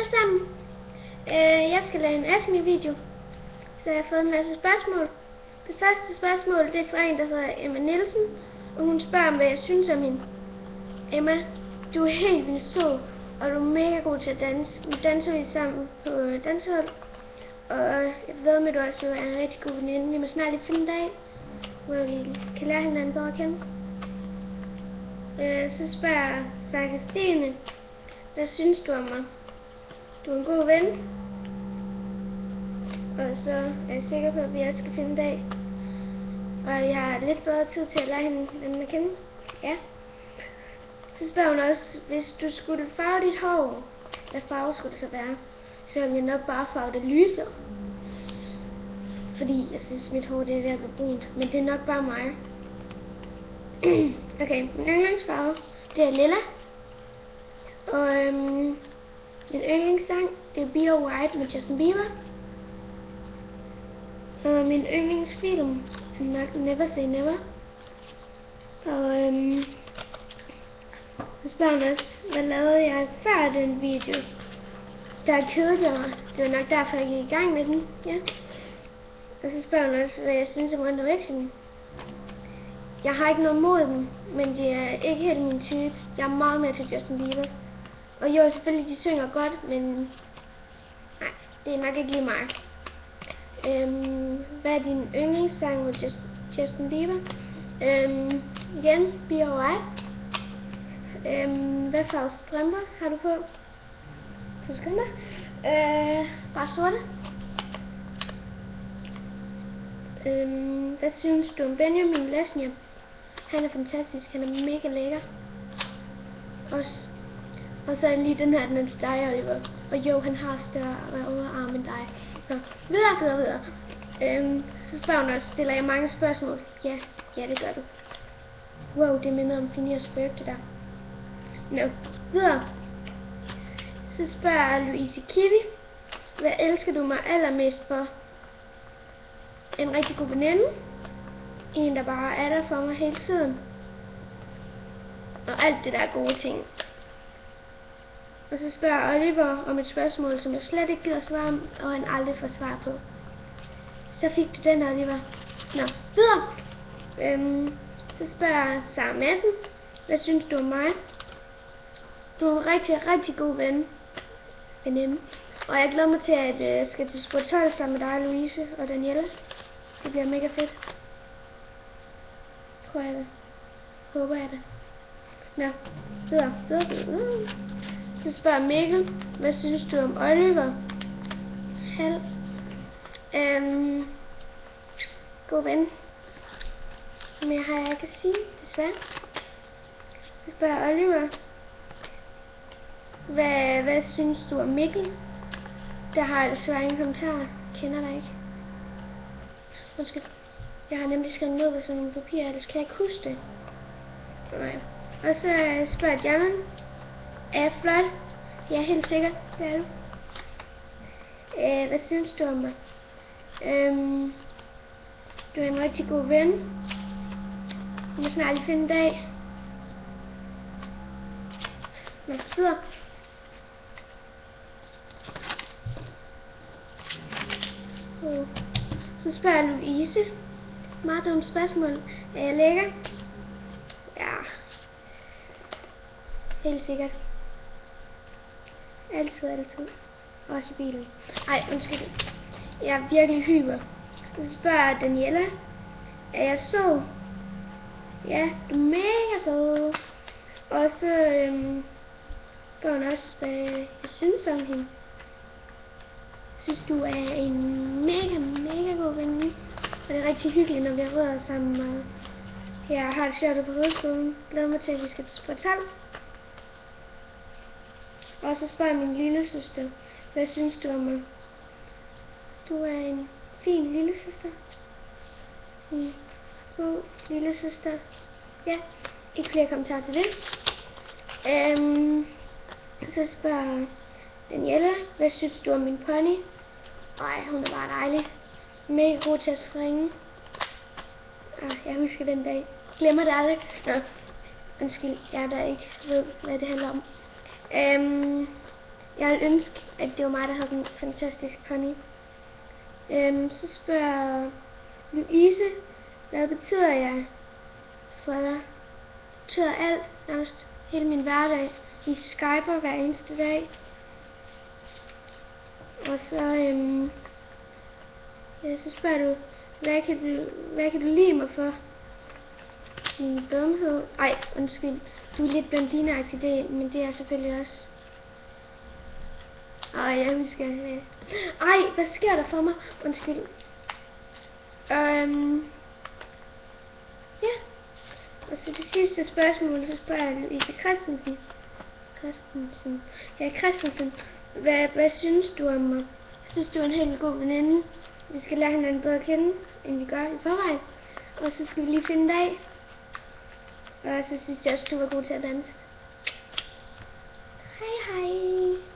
alle sammen. Jeg skal lave en AskMe-video, så jeg har fået en masse spørgsmål. Det første spørgsmål det er fra en, der hedder Emma Nielsen, og hun spørger, hvad jeg synes om hende. Emma, du er helt vildt sød, og du er mega god til at danse. Nu danser vi sammen på dansehold, og jeg ved med, at du også er en rigtig god veninde. Vi må snart lige finde en dag, hvor vi kan lære hinanden bedre at kende. Så spørger Sarah Stine, hvad synes du om mig? Du er en god ven. Og så er jeg sikker på, at vi også skal finde en dag. Og jeg har lidt bedre tid til at lære hinanden at kende. Ja. Så spørger hun også, hvis du skulle farve dit hår, hvad farve skulle det så være? Så vil jeg nok bare farve det lyse. Fordi jeg synes, mit hår det er ved at blive brunt. Men det er nok bare mig. Okay, min yndlingsfarve, det er lilla. Og min yndlingssang, det er Be Alright med Justin Bieber. Og min yndlingsfilm er nok Never Say Never. Og så spørger hun også, hvad lavede jeg før den video? Der kedede jeg mig. Det var nok derfor, jeg gik i gang med den. Ja. Og så spørger hun også, hvad jeg synes om One Direction. Jeg har ikke noget mod dem, men det er ikke helt min type. Jeg er meget mere til Justin Bieber. Og jo, selvfølgelig, de synger godt, men nej, det er nok ikke lige mig. Hvad er din yndlingssang med Justin Bieber? Igen, Be Alright. Hvad farve strømper har du på? Så skynd dig. Bare sorte. Hvad synes du om Benjamin Lesniak? Han er fantastisk, han er mega lækker. Og så er lige den her, den er til dig, Oliver. Og jo, han har større underarm end dig. Så videre. Så spørger hun også, stiller jeg mange spørgsmål? Ja, det gør du. Wow, det minder om Phineas Ferb, det der. Nå, videre. Så spørger Louise Kiwi, hvad elsker du mig allermest for? En rigtig god veninde. En, der bare er der for mig hele tiden. Og alt det der gode ting. Og så spørger Oliver om et spørgsmål, som jeg slet ikke gider svare om, og han aldrig får svar på. Så fik du den, Oliver. Nå, videre. Så spørger Sara Madsen, hvad synes du om mig? Du er en rigtig, rigtig god veninde. Og jeg glæder mig til, at jeg skal til Sport 12 sammen med dig, Louise og Danielle. Det bliver mega fedt. Tror jeg det. Håber jeg det. Nå, videre. Så spørger Mikkel, hvad synes du om Oliver? God ven. Mere har jeg ikke at sige, desværre. Så spørger Oliver, hvad synes du om Mikkel? Der har jeg desværre ingen kommentarer. Kender dig ikke. Undskyld. Jeg har nemlig skrevet ned på sådan nogle papirer, ellers kan jeg ikke huske det. Nej. Og så spørger Jannen, er jeg flot? Ja, helt sikkert. Det er du. Hvad synes du om mig? Du er en rigtig god ven. Vi må snart lige finde en dag. Nå, videre. Så spørger Louise. Meget dumt spørgsmål. Er jeg lækker? Ja. Helt sikkert. Altid. Også i bilen. Ej, undskyld. Jeg er virkelig hyper. Så spørger Daniela. Er jeg sød? Ja, du er mega sød. Og så spørger hun også, hvad jeg synes om hende. Jeg synes, du er en mega god veninde. Og det er rigtig hyggeligt, når vi har rødder sammen. Og jeg har det sjovt på hovedskolen. Glæder mig til, at vi skal til Sport 12. Og så spørger min lille søster, hvad synes du om mig? Du er en fin lille søster. En god lille søster. Ja, ikke flere kommentarer til det. Så spørger Daniela, hvad synes du om min pony? Ej, hun er bare dejlig. Mega god til at springe. Jeg husker den dag. Glemmer det aldrig. Nå, undskyld, jeg der ikke ved, hvad det handler om. Jeg ville ønske, at det var mig, der havde den fantastiske pony. Så spørger Louise, hvad betyder jeg for dig? Betyder alt, nærmest hele min hverdag. Vi skyper hver eneste dag. Og så, så spørger du, hvad kan du lide mig for? Sin dumhed. Ej, undskyld. Du er lidt blondineagtig, men det er selvfølgelig også. Ej, jeg husker det. Ej, hvad sker der for mig? Undskyld. Ja. Og så det sidste spørgsmål, så spørger jeg Louise Christensen. Ja, Christensen. Hvad synes du om mig? Synes du er en helt god veninde? Vi skal lære hinanden bedre at kende, end vi gør i forvejen. Og så skal vi lige finde en dag. Og så synes jeg også, du var god til at danse. Hej hej.